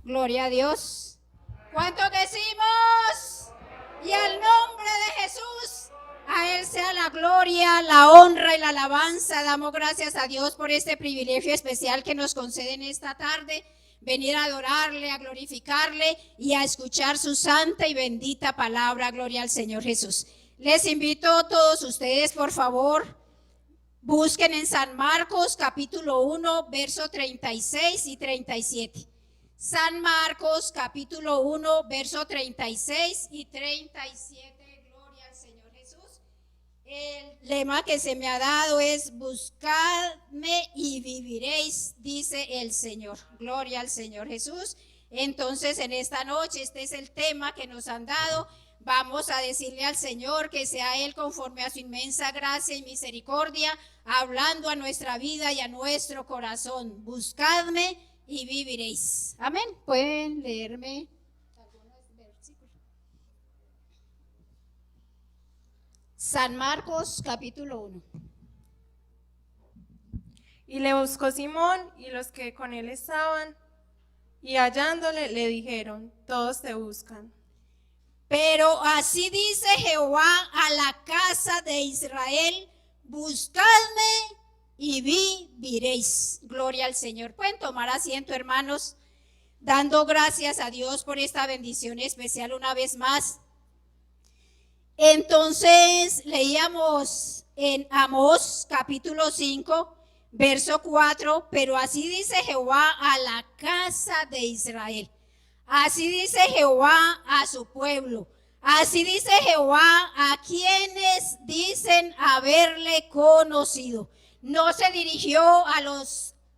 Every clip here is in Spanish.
Gloria a Dios. ¿Cuántos decimos? Y al nombre de Jesús, a Él sea la gloria, la honra y la alabanza. Damos gracias a Dios por este privilegio especial que nos concede en esta tarde. Venir a adorarle, a glorificarle y a escuchar su santa y bendita palabra. Gloria al Señor Jesús. Les invito a todos ustedes, por favor, busquen en San Marcos capítulo 1, verso 36 y 37. San Marcos capítulo 1, verso 36 y 37. Gloria al Señor Jesús. El lema que se me ha dado es: buscadme y viviréis, dice el Señor. Gloria al Señor Jesús. Entonces, en esta noche, este es el tema que nos han dado. Vamos a decirle al Señor que sea Él, conforme a su inmensa gracia y misericordia, hablando a nuestra vida y a nuestro corazón. Buscadme y viviréis. Amén. Pueden leerme algunos versículos. San Marcos capítulo 1. Y le buscó Simón y los que con él estaban, y hallándole le dijeron: todos te buscan. Pero así dice Jehová a la casa de Israel: buscadme y viviréis. Gloria al Señor. Pueden tomar asiento, hermanos, dando gracias a Dios por esta bendición especial una vez más. Entonces leíamos en Amós capítulo 5, verso 4, pero así dice Jehová a la casa de Israel. Así dice Jehová a su pueblo. Así dice Jehová a quienes dicen haberle conocido. No se dirigió a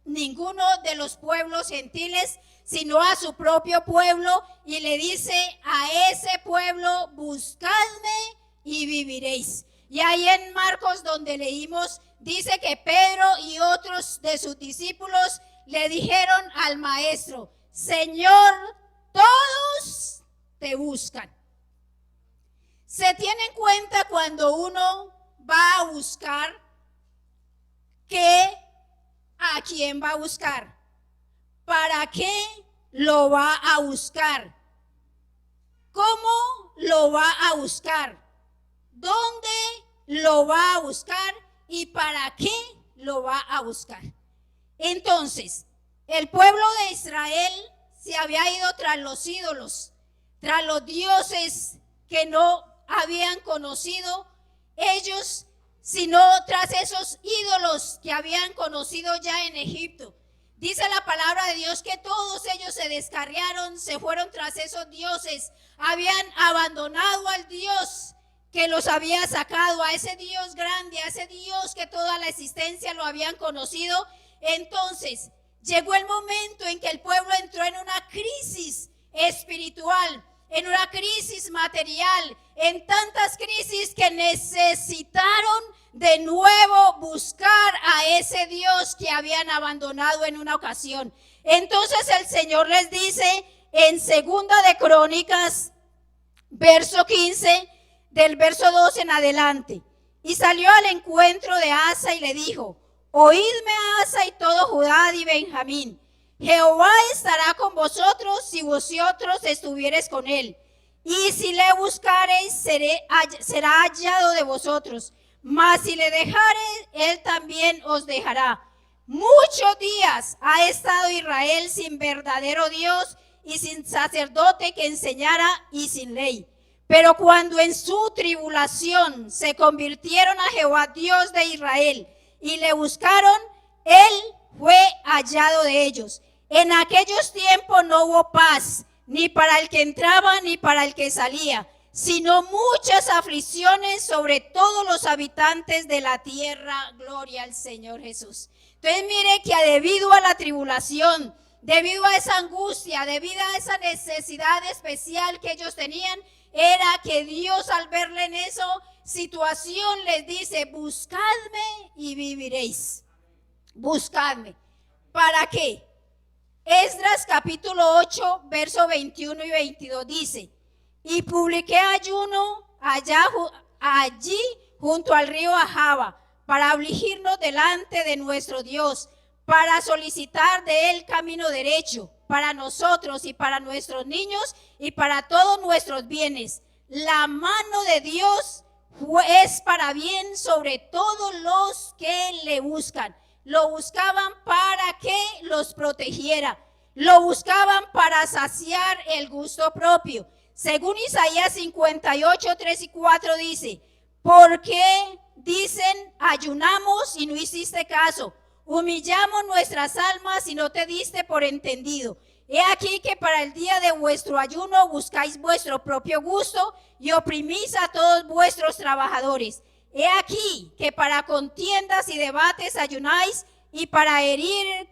ninguno de los pueblos gentiles, sino a su propio pueblo, y le dice a ese pueblo: buscadme y viviréis. Y ahí en Marcos, donde leímos, dice que Pedro y otros de sus discípulos le dijeron al maestro: Señor, todos te buscan. Se tiene en cuenta cuando uno va a buscar, que a quién va a buscar, para qué lo va a buscar, cómo lo va a buscar, dónde lo va a buscar y para qué lo va a buscar. Entonces, el pueblo de Israel se había ido tras los ídolos, tras los dioses que no habían conocido ellos, sino tras esos ídolos que habían conocido ya en Egipto. Dice la palabra de Dios que todos ellos se descarriaron, se fueron tras esos dioses, habían abandonado al Dios que los había sacado, a ese Dios grande, a ese Dios que toda la existencia lo habían conocido. Entonces llegó el momento en que el pueblo entró en una crisis espiritual, en una crisis material, en tantas crisis que necesitaron de nuevo buscar a ese Dios que habían abandonado en una ocasión. Entonces el Señor les dice en Segunda de Crónicas, verso 15, del verso 2 en adelante: y salió al encuentro de Asa y le dijo: oídme, Asa y todo Judá y Benjamín, Jehová estará con vosotros si vosotros estuviereis con él, y si le buscareis será hallado de vosotros, mas si le dejareis, él también os dejará. Muchos días ha estado Israel sin verdadero Dios y sin sacerdote que enseñara y sin ley. Pero cuando en su tribulación se convirtieron a Jehová Dios de Israel y le buscaron, él fue hallado de ellos. En aquellos tiempos no hubo paz, ni para el que entraba ni para el que salía, sino muchas aflicciones sobre todos los habitantes de la tierra. Gloria al Señor Jesús. Entonces mire que debido a la tribulación, debido a esa angustia, debido a esa necesidad especial que ellos tenían, era que Dios, al verle en esa situación, les dice: buscadme y viviréis. Buscadme. ¿Para qué? Esdras capítulo 8, verso 21 y 22 dice: y publiqué ayuno allí junto al río Ahava, para afligirnos delante de nuestro Dios, para solicitar de él camino derecho, para nosotros y para nuestros niños y para todos nuestros bienes. La mano de Dios es para bien sobre todos los que le buscan. Lo buscaban para que los protegiera. Lo buscaban para saciar el gusto propio. Según Isaías 58, 3 y 4 dice: ¿por qué dicen ayunamos y no hiciste caso? Humillamos nuestras almas y no te diste por entendido. He aquí que para el día de vuestro ayuno buscáis vuestro propio gusto y oprimís a todos vuestros trabajadores. He aquí que para contiendas y debates ayunáis y para herir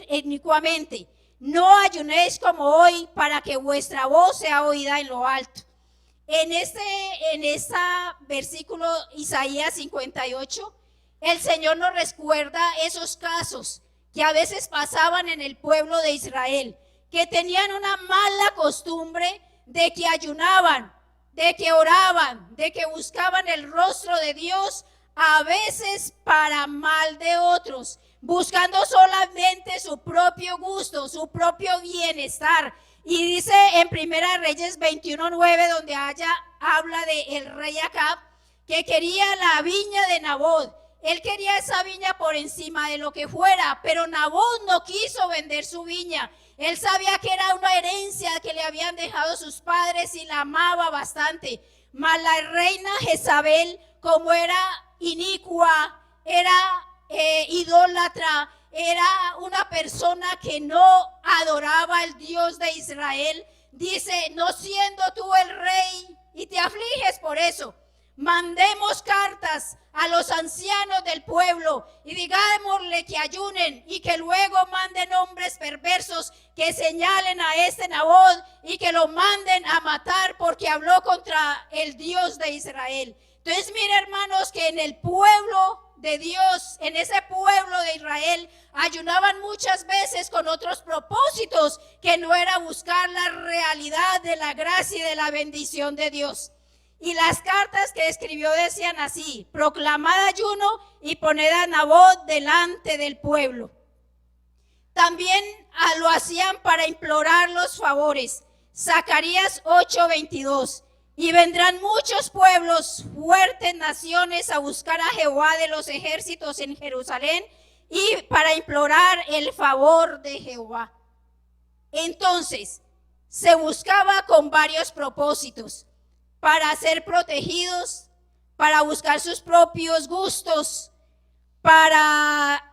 inicuamente. No ayunéis como hoy para que vuestra voz sea oída en lo alto. En este versículo Isaías 58, el Señor nos recuerda esos casos que a veces pasaban en el pueblo de Israel, que tenían una mala costumbre de que ayunaban, de que oraban, de que buscaban el rostro de Dios, a veces para mal de otros, buscando solamente su propio gusto, su propio bienestar. Y dice en Primera Reyes 21:9, donde habla de el rey Acab, que quería la viña de Nabot. Él quería esa viña por encima de lo que fuera, pero Nabot no quiso vender su viña. Él sabía que era una herencia que le habían dejado sus padres y la amaba bastante. Mas la reina Jezabel, como era inicua, era idólatra, era una persona que no adoraba al Dios de Israel, dice: no siendo tú el rey y te afliges por eso, mandemos cartas a los ancianos del pueblo y digámosle que ayunen y que luego manden hombres perversos que señalen a este Nabot y que lo manden a matar porque habló contra el Dios de Israel. Entonces, mire, hermanos, que en el pueblo de Dios, en ese pueblo de Israel, ayunaban muchas veces con otros propósitos que no era buscar la realidad de la gracia y de la bendición de Dios. Y las cartas que escribió decían así: proclamad ayuno y poned a Nabot delante del pueblo. También lo hacían para implorar los favores. Zacarías 8:22. Y vendrán muchos pueblos, fuertes naciones, a buscar a Jehová de los ejércitos en Jerusalén y para implorar el favor de Jehová. Entonces, se buscaba con varios propósitos: para ser protegidos, para buscar sus propios gustos, para,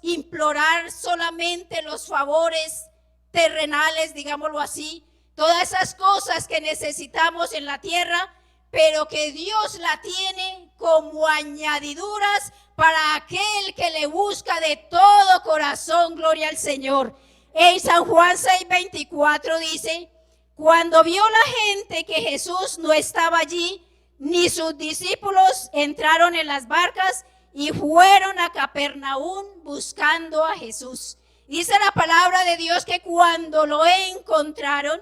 implorar solamente los favores terrenales, digámoslo así, todas esas cosas que necesitamos en la tierra, pero que Dios la tiene como añadiduras para aquel que le busca de todo corazón. Gloria al Señor. En San Juan 6:24 dice: cuando vio la gente que Jesús no estaba allí, ni sus discípulos, entraron en las barcas y fueron a Capernaum buscando a Jesús. Dice la palabra de Dios que cuando lo encontraron,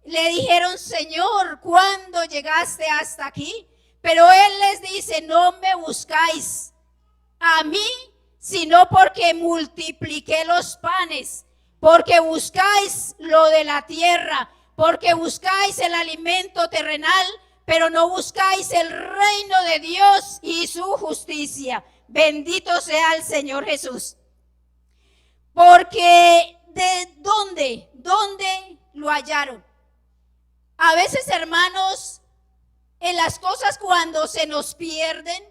le dijeron: Señor, ¿cuándo llegaste hasta aquí? Pero él les dice: no me buscáis a mí, sino porque multipliqué los panes, porque buscáis lo de la tierra, porque buscáis el alimento terrenal, pero no buscáis el reino de Dios y su justicia. Bendito sea el Señor Jesús. Porque ¿de dónde lo hallaron? A veces, hermanos, en las cosas cuando se nos pierden,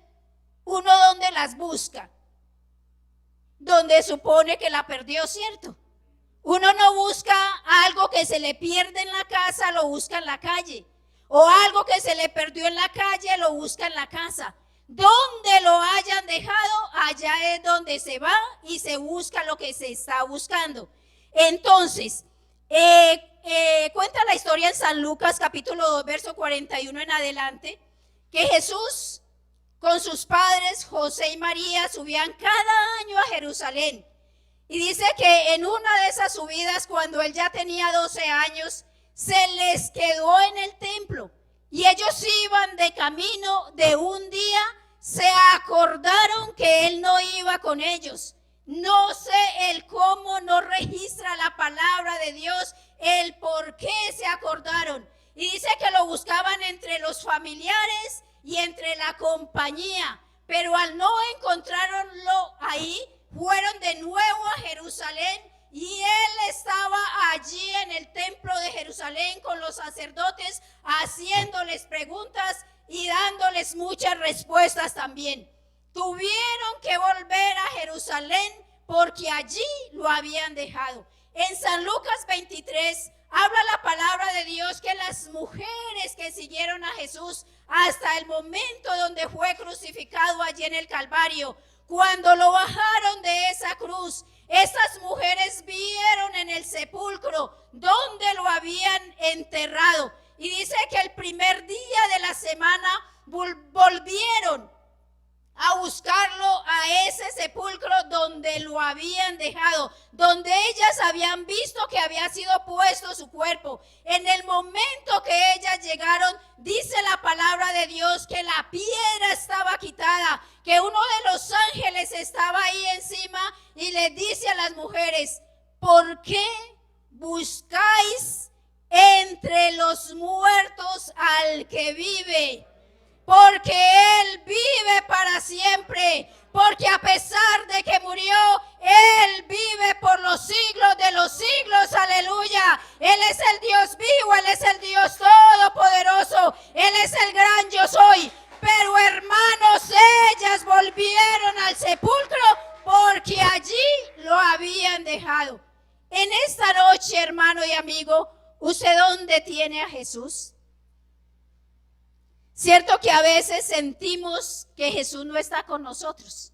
uno ¿dónde las busca? Donde supone que la perdió, ¿cierto? Uno no busca algo que se le pierde en la casa, lo busca en la calle. O algo que se le perdió en la calle, lo busca en la casa. Donde lo hayan dejado, allá es donde se va y se busca lo que se está buscando. Entonces, cuenta la historia en San Lucas capítulo 2, verso 41 en adelante, que Jesús con sus padres, José y María, subían cada año a Jerusalén. Y dice que en una de esas subidas, cuando él ya tenía 12 años, se les quedó en el templo. Y ellos iban de camino de un día, se acordaron que él no iba con ellos. No sé el cómo no registra la palabra de Dios, el por qué se acordaron. Y dice que lo buscaban entre los familiares y entre la compañía. Pero al no encontrarlo ahí, fueron de nuevo a Jerusalén. Y él estaba allí en el templo de Jerusalén con los sacerdotes, haciéndoles preguntas y dándoles muchas respuestas también. Tuvieron que volver a Jerusalén porque allí lo habían dejado. En San Lucas 23 habla la palabra de Dios que las mujeres que siguieron a Jesús hasta el momento donde fue crucificado allí en el Calvario, cuando lo bajaron de esa cruz, estas mujeres vieron en el sepulcro donde lo habían enterrado. Y dice que el primer día de la semana volvieron a buscarlo a ese sepulcro donde lo habían dejado, donde ellas habían visto que había sido puesto su cuerpo. En el momento que ellas llegaron, dice la palabra de Dios que la piedra estaba quitada, que uno de los ángeles estaba ahí encima y le dice a las mujeres: ¿por qué buscáis entre los muertos al que vive? Porque Él vive para siempre, porque a pesar de que murió, Él vive por los siglos de los siglos, aleluya. Él es el Dios vivo, Él es el Dios todopoderoso, Él es el gran yo soy. Pero hermanos, ellas volvieron al sepulcro porque allí lo habían dejado. En esta noche, hermano y amigo, ¿usted dónde tiene a Jesús? Cierto que a veces sentimos que Jesús no está con nosotros.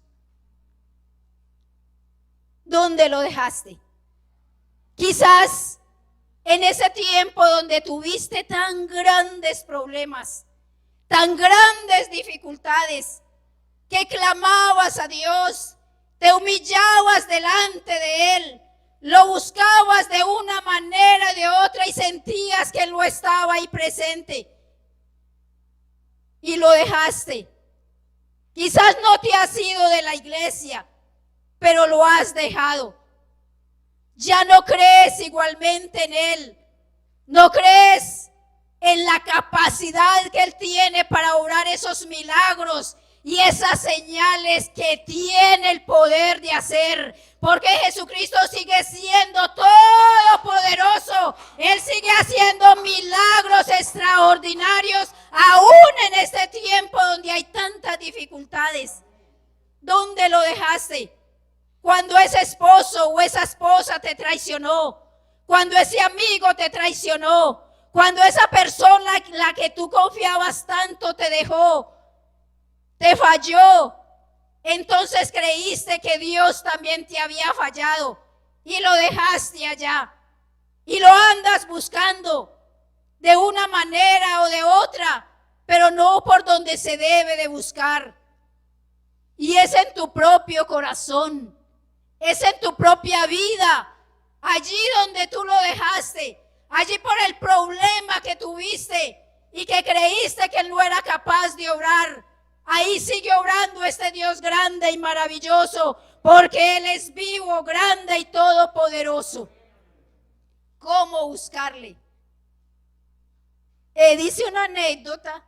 ¿Dónde lo dejaste? Quizás en ese tiempo donde tuviste tan grandes problemas, tan grandes dificultades, que clamabas a Dios, te humillabas delante de Él, lo buscabas de una manera o de otra y sentías que Él no estaba ahí presente. Y lo dejaste. Quizás no te has ido de la iglesia, pero lo has dejado. Ya no crees igualmente en Él. No crees en la capacidad que Él tiene para obrar esos milagros y esas señales que tiene el poder de hacer. Porque Jesucristo sigue siendo todopoderoso. Él sigue haciendo milagros extraordinarios aún en este tiempo donde hay tantas dificultades. ¿Dónde lo dejaste? Cuando ese esposo o esa esposa te traicionó, cuando ese amigo te traicionó, cuando esa persona en la que tú confiabas tanto te dejó, te falló. Entonces creíste que Dios también te había fallado y lo dejaste allá y lo andas buscando de una manera o de otra, pero no por donde se debe de buscar. Y es en tu propio corazón, es en tu propia vida, allí donde tú lo dejaste, allí por el problema que tuviste y que creíste que Él no era capaz de obrar. Ahí sigue obrando este Dios grande y maravilloso, porque Él es vivo, grande y todopoderoso. ¿Cómo buscarle? Dice una anécdota,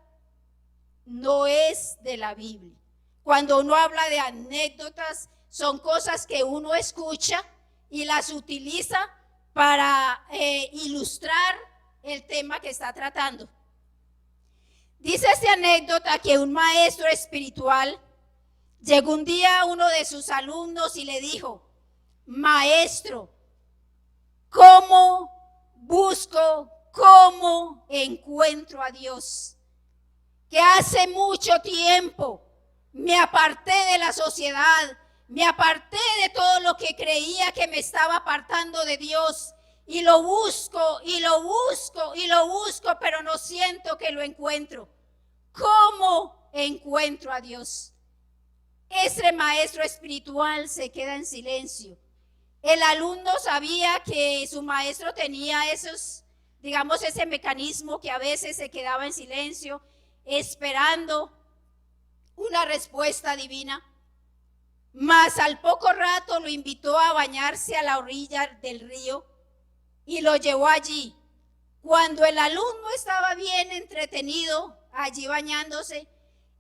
no es de la Biblia. Cuando uno habla de anécdotas, son cosas que uno escucha y las utiliza para ilustrar el tema que está tratando. Dice esta anécdota que un maestro espiritual llegó un día a uno de sus alumnos y le dijo: maestro, ¿cómo busco, cómo encuentro a Dios? Que hace mucho tiempo me aparté de la sociedad, me aparté de todo lo que creía que me estaba apartando de Dios. Y lo busco, y lo busco, y lo busco, pero no siento que lo encuentro. ¿Cómo encuentro a Dios? Ese maestro espiritual se queda en silencio. El alumno sabía que su maestro tenía ese mecanismo que a veces se quedaba en silencio, esperando una respuesta divina. Mas al poco rato lo invitó a bañarse a la orilla del río y lo llevó allí. Cuando el alumno estaba bien entretenido allí bañándose,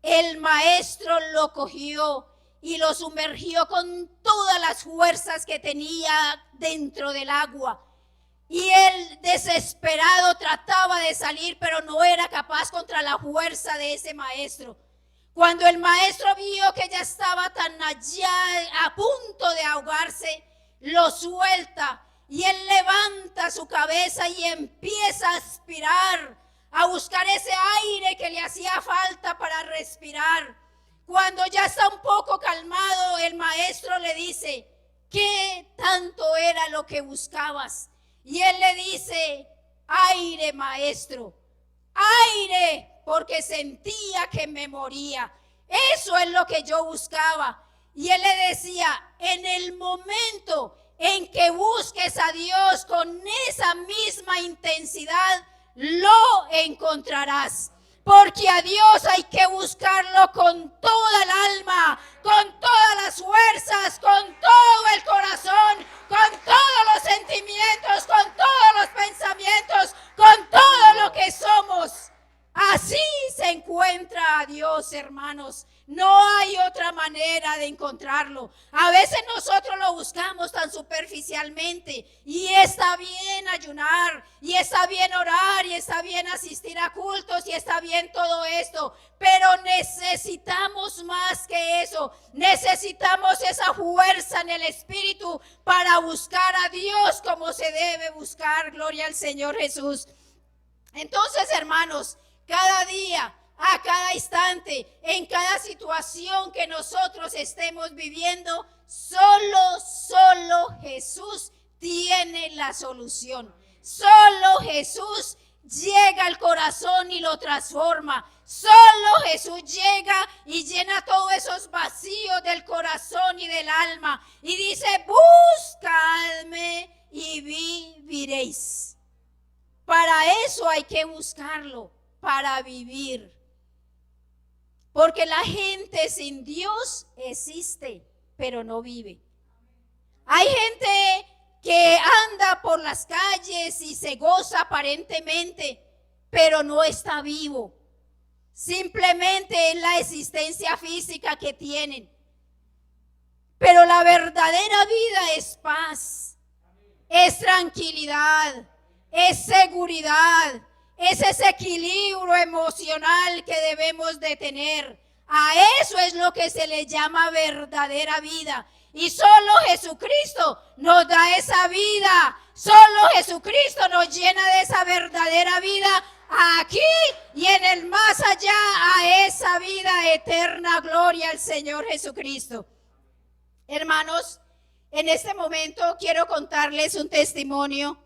el maestro lo cogió y lo sumergió con todas las fuerzas que tenía dentro del agua. Y él, desesperado, trataba de salir, pero no era capaz contra la fuerza de ese maestro. Cuando el maestro vio que ya estaba tan allá, a punto de ahogarse, lo suelta y él levanta su cabeza y empieza a aspirar, a buscar ese aire que le hacía falta para respirar. Cuando ya está un poco calmado, el maestro le dice: ¿qué tanto era lo que buscabas? Y él le dice: aire, maestro, aire, porque sentía que me moría. Eso es lo que yo buscaba. Y él le decía: en el momento en que busques a Dios con esa misma intensidad, lo encontrarás. Porque a Dios hay que buscarlo con toda el alma, con todas las fuerzas, con todo el corazón, con todos los sentimientos, con todos los pensamientos, con todo lo que somos. Así se encuentra a Dios, hermanos. No hay otra manera de encontrarlo. A veces nosotros lo buscamos tan superficialmente, y está bien ayunar, y está bien orar, y está bien asistir a cultos, y está bien todo esto, pero necesitamos más que eso. Necesitamos esa fuerza en el espíritu para buscar a Dios como se debe buscar. Gloria al Señor Jesús. Entonces, hermanos, cada día, a cada instante, en cada situación que nosotros estemos viviendo, solo Jesús tiene la solución. Solo Jesús llega al corazón y lo transforma. Solo Jesús llega y llena todos esos vacíos del corazón y del alma. Y dice: buscadme y viviréis. Para eso hay que buscarlo, para vivir. Porque la gente sin Dios existe, pero no vive. Hay gente que anda por las calles y se goza aparentemente, pero no está vivo. Simplemente es la existencia física que tienen. Pero la verdadera vida es paz, es tranquilidad, es seguridad. Es ese equilibrio emocional que debemos de tener. A eso es lo que se le llama verdadera vida. Y solo Jesucristo nos da esa vida. Solo Jesucristo nos llena de esa verdadera vida aquí y en el más allá, a esa vida eterna. Gloria al Señor Jesucristo. Hermanos, en este momento quiero contarles un testimonio.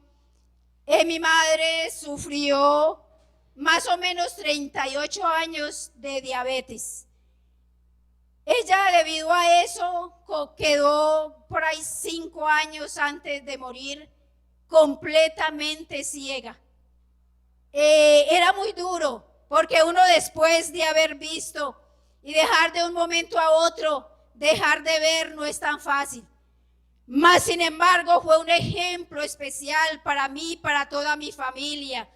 Mi madre sufrió más o menos 38 años de diabetes. Ella, debido a eso, quedó por ahí 5 años antes de morir completamente ciega. Era muy duro, porque uno, después de haber visto y dejar de un momento a otro, dejar de ver no es tan fácil. Mas, sin embargo, fue un ejemplo especial para mí y para toda mi familia,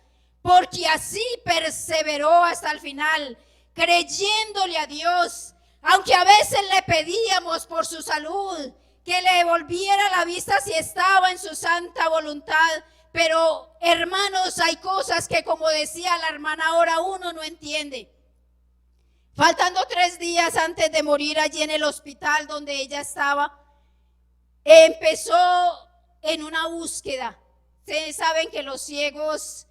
porque así perseveró hasta el final, creyéndole a Dios, aunque a veces le pedíamos por su salud, que le volviera la vista si estaba en su santa voluntad. Pero, hermanos, hay cosas que, como decía la hermana, ahora uno no entiende. Faltando 3 días antes de morir allí en el hospital donde ella estaba, empezó en una búsqueda. Ustedes saben que los ciegos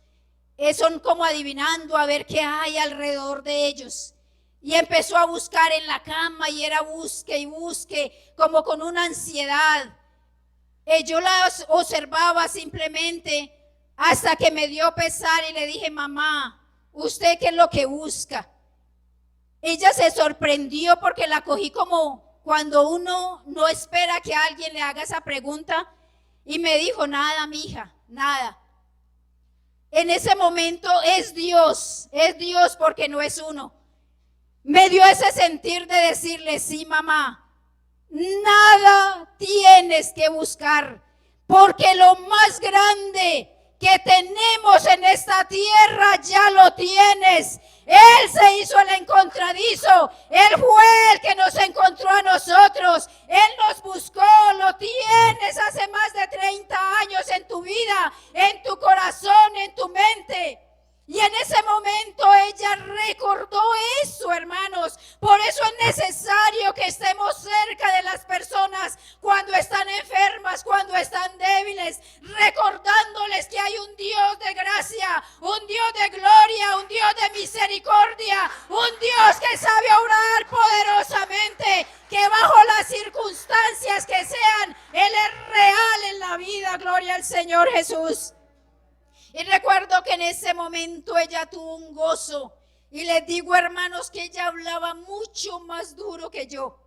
son como adivinando a ver qué hay alrededor de ellos. Y empezó a buscar en la cama, y era busque y busque, como con una ansiedad. Yo la observaba simplemente hasta que me dio pesar y le dije: mamá, ¿usted qué es lo que busca? Ella se sorprendió porque la cogí como cuando uno no espera que alguien le haga esa pregunta, y me dijo: nada, mija, nada. En ese momento es Dios porque no es uno. Me dio ese sentir de decirle: sí, mamá, Nada tienes que buscar, porque lo más grande que tenemos en esta tierra ya lo tienes. Él se hizo el encontradizo, Él fue el que nos encontró a nosotros, Él nos buscó, lo tienes hace más de 30 años en tu vida, en tu corazón, en tu mente. Y en ese momento ella recordó eso, hermanos. Por eso es necesario que estemos cerca de las personas cuando están enfermas, cuando están débiles, recordándoles que hay un Dios de gracia, un Dios de gloria, un Dios de misericordia, un Dios que sabe orar poderosamente, que bajo las circunstancias que sean, Él es real en la vida. Gloria al Señor Jesús. Y recuerdo que en ese momento ella tuvo un gozo. Y les digo, hermanos, que ella hablaba mucho más duro que yo.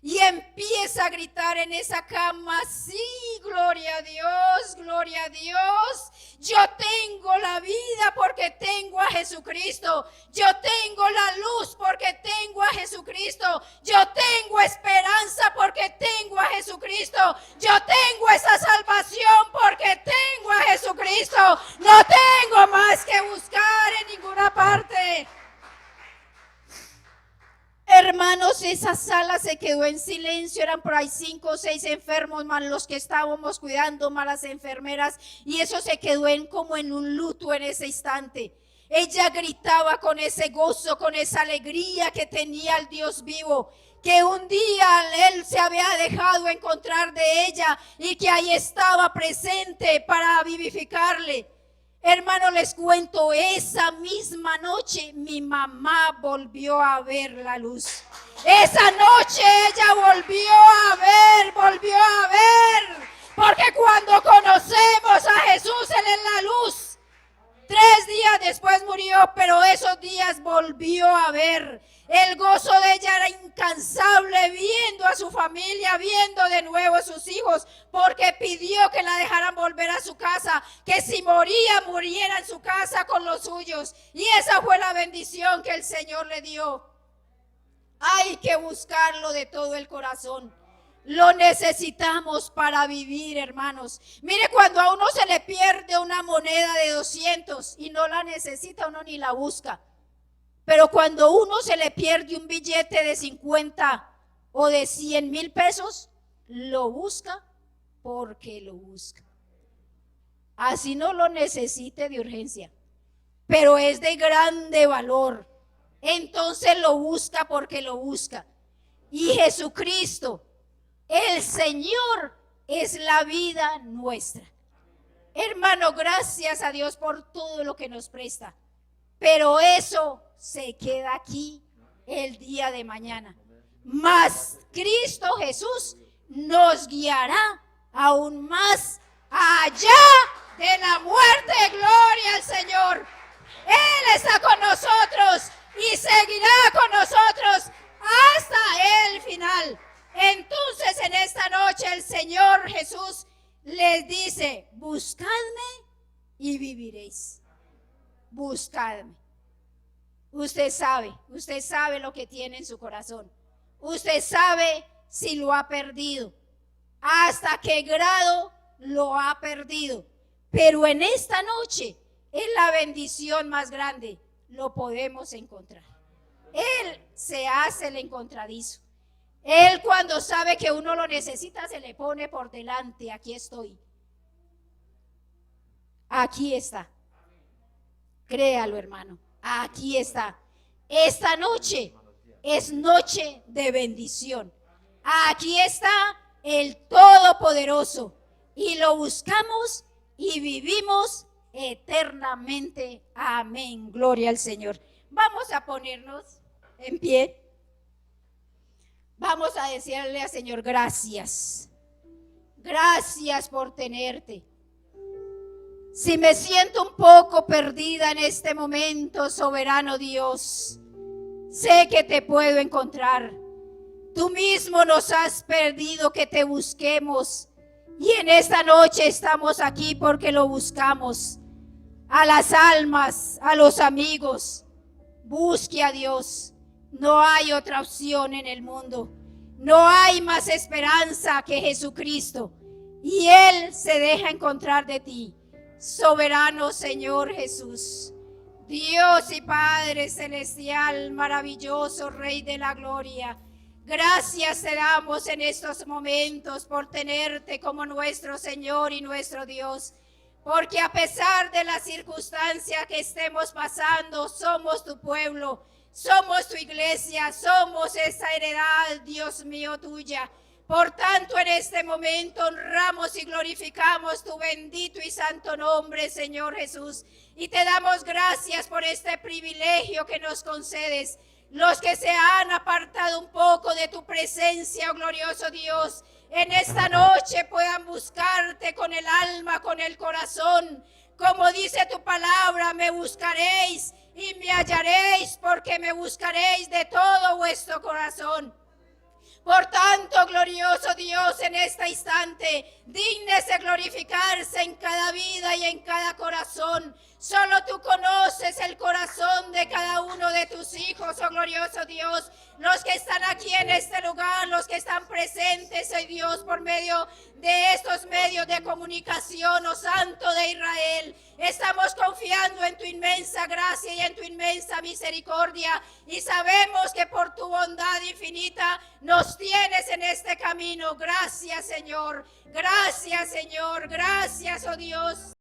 Y empieza a gritar en esa cama, sí, gloria a Dios, gloria a Dios. Yo tengo la vida porque tengo a Jesucristo. Yo tengo la luz porque tengo a Jesucristo. Yo tengo esperanza porque tengo a Jesucristo. Yo tengo esa salvación porque tengo a Jesucristo. No tengo más que buscar en ninguna parte. Hermanos, esa sala se quedó en silencio. Eran por ahí 5 o 6 enfermos, más los que estábamos cuidando, más las enfermeras. Y eso se quedó como en un luto en ese instante. Ella gritaba con ese gozo, con esa alegría que tenía el Dios vivo, que un día Él se había dejado encontrar de ella y que ahí estaba presente para vivificarle. Hermano, les cuento, esa misma noche mi mamá volvió a ver la luz. Esa noche ella volvió a ver, porque cuando conocemos a Jesús, Él es la luz. 3 días después murió, pero esos días volvió a ver. El gozo de ella era incansable, viendo a su familia, viendo de nuevo a sus hijos, porque pidió que la dejaran volver a su casa, que si moría, muriera en su casa con los suyos. Y esa fue la bendición que el Señor le dio. Hay que buscarlo de todo el corazón. Lo necesitamos para vivir, hermanos. Mire, cuando a uno se le pierde una moneda de 200 y no la necesita, uno ni la busca. Pero cuando uno se le pierde un billete de 50 o de 100,000 pesos, lo busca porque lo busca. Así no lo necesite de urgencia, pero es de grande valor. Entonces lo busca porque lo busca. Y Jesucristo, el Señor, es la vida nuestra. Hermano, gracias a Dios por todo lo que nos presta. Pero eso se queda aquí el día de mañana. Mas Cristo Jesús nos guiará aún más allá de la muerte. Gloria al Señor. Él está con nosotros y seguirá con nosotros hasta el final. Entonces en esta noche el Señor Jesús les dice: buscadme y viviréis. Buscadme. Usted sabe lo que tiene en su corazón. Usted sabe si lo ha perdido, hasta qué grado lo ha perdido. Pero en esta noche es la bendición más grande, lo podemos encontrar. Él se hace el encontradizo. Él, cuando sabe que uno lo necesita, se le pone por delante: aquí estoy. Aquí está. Créalo, hermano. Aquí está. Esta noche es noche de bendición. Aquí está el Todopoderoso y lo buscamos y vivimos eternamente. Amén. Gloria al Señor. Vamos a ponernos en pie. Vamos a decirle al Señor: gracias. Gracias por tenerte. Si me siento un poco perdida en este momento, soberano Dios, sé que te puedo encontrar. Tú mismo nos has pedido que te busquemos. Y en esta noche estamos aquí porque lo buscamos. A las almas, a los amigos. Busque a Dios. No hay otra opción en el mundo. No hay más esperanza que Jesucristo. Y Él se deja encontrar de ti. Soberano Señor Jesús. Dios y Padre celestial, maravilloso Rey de la gloria. Gracias te damos en estos momentos por tenerte como nuestro Señor y nuestro Dios. Porque a pesar de la circunstancia que estemos pasando, somos tu pueblo, somos tu iglesia, somos esa heredad, Dios mío, tuya. Por tanto, en este momento honramos y glorificamos tu bendito y santo nombre, Señor Jesús. Y te damos gracias por este privilegio que nos concedes. Los que se han apartado un poco de tu presencia, oh glorioso Dios, en esta noche puedan buscarte con el alma, con el corazón. Como dice tu palabra, me buscaréis y me hallaréis, porque me buscaréis de todo vuestro corazón. Por tanto, glorioso Dios, en este instante, dígnese glorificarse en cada vida y en cada corazón. Solo tú conoces el corazón de cada uno de tus hijos, oh glorioso Dios. Los que están aquí en este lugar, los que están presentes, oh Dios, por medio de estos medios de comunicación, oh Santo de Israel. Estamos confiando en tu inmensa gracia y en tu inmensa misericordia. Y sabemos que por tu bondad infinita nos tienes en este camino. Gracias, Señor. Gracias, Señor. Gracias, oh Dios.